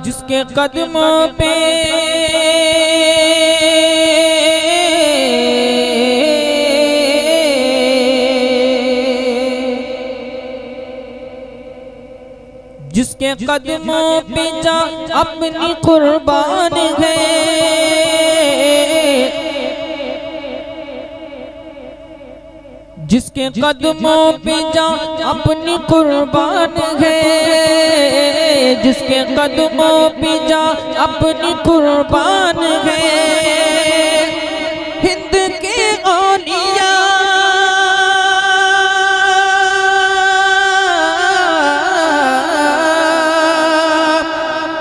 जिसके कदमों पे जिसके कदमों पे जा अपनी कुर्बान है, जिसके कदमों पे जा अपनी कुर्बान है, जिसके कदमों पे जा अपनी कुर्बान है। हिंद के औलिया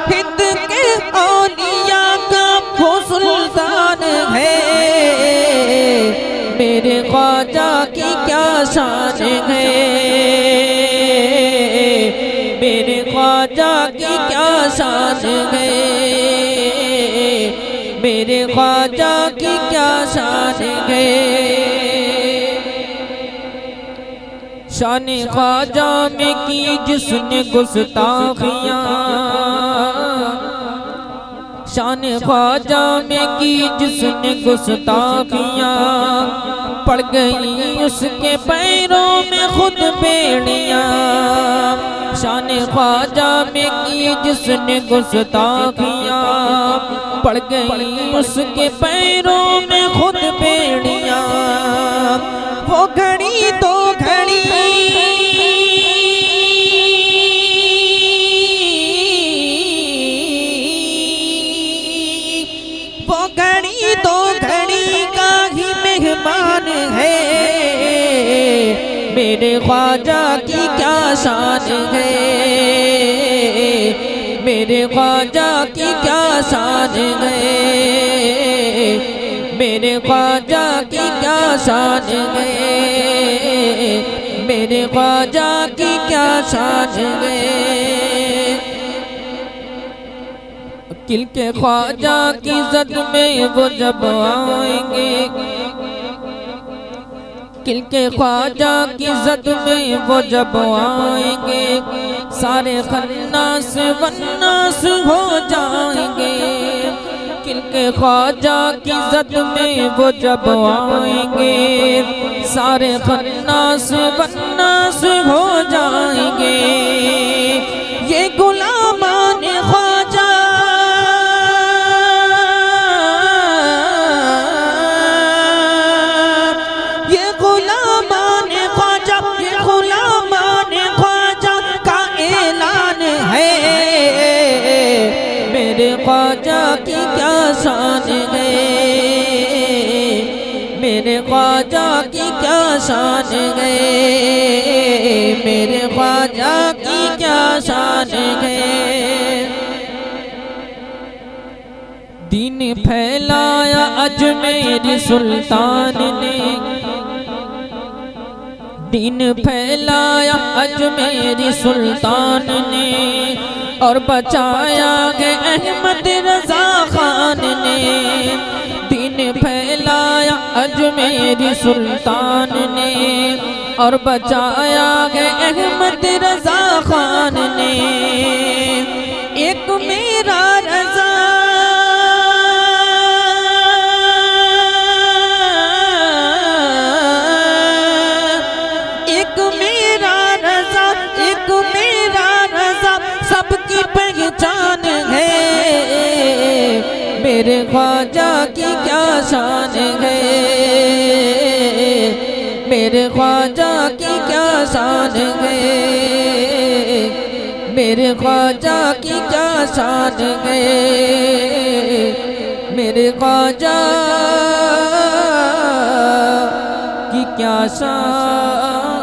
हिंद के औलिया का वो सुल्तान है। मेरे ख्वाजा की क्या शान है, मेरे ख्वाजा की क्या शान है, मेरे ख्वाजा की क्या शान है। शान ख्वाजा में की जिसने गुस्ताखियाँ, शान ख्वाजा में की जिसने गुस्ताखियाँ, पड़ गई उसके पैरों में खुद बेड़ियाँ। शान ख्वाजा में की जिसने गुस्ताखियाँ, पड़ गई उसके पैरों में खुद बेड़ियाँ। वो घड़ी तो घड़ी वो घड़ी तो घड़ी का ही मेहमान है। मेरे ख्वाजा की क्या शान है, मेरे ख्वाजा की क्या शान है, मेरे ख्वाजा की क्या शान है, मेरे ख्वाजा की क्या शान है। किल के ख्वाजा की जद में वो जब आएंगे, किल के ख्वाजा की जद में वो जब आएंगे, सारे खन्नास वन्नास हो जाएंगे। किल के ख्वाजा की जद में वो जब आएंगे, सारे खन्नास वन्नास हो जाएंगे। ये गुलामान ख्वाजा ख्वाजा की क्या शान है, मेरे ख्वाजा की क्या शान है, मेरे ख्वाजा की क्या शान है। दीन फैलाया अजमेरी सुल्तान ने, दीन फैलाया अजमेरी सुल्तान ने, और बचाया है अहमद रजा खान ने। दीन फैलाया अजमेरी सुल्तान ने, और बचाया है अहमद रजा खान ने। एक मेरा रजा पहचान है। मेरे ख्वाजा की क्या शान है, मेरे ख्वाजा की क्या शान है, मेरे ख्वाजा की क्या शान है, मेरे ख्वाजा की क्या शान।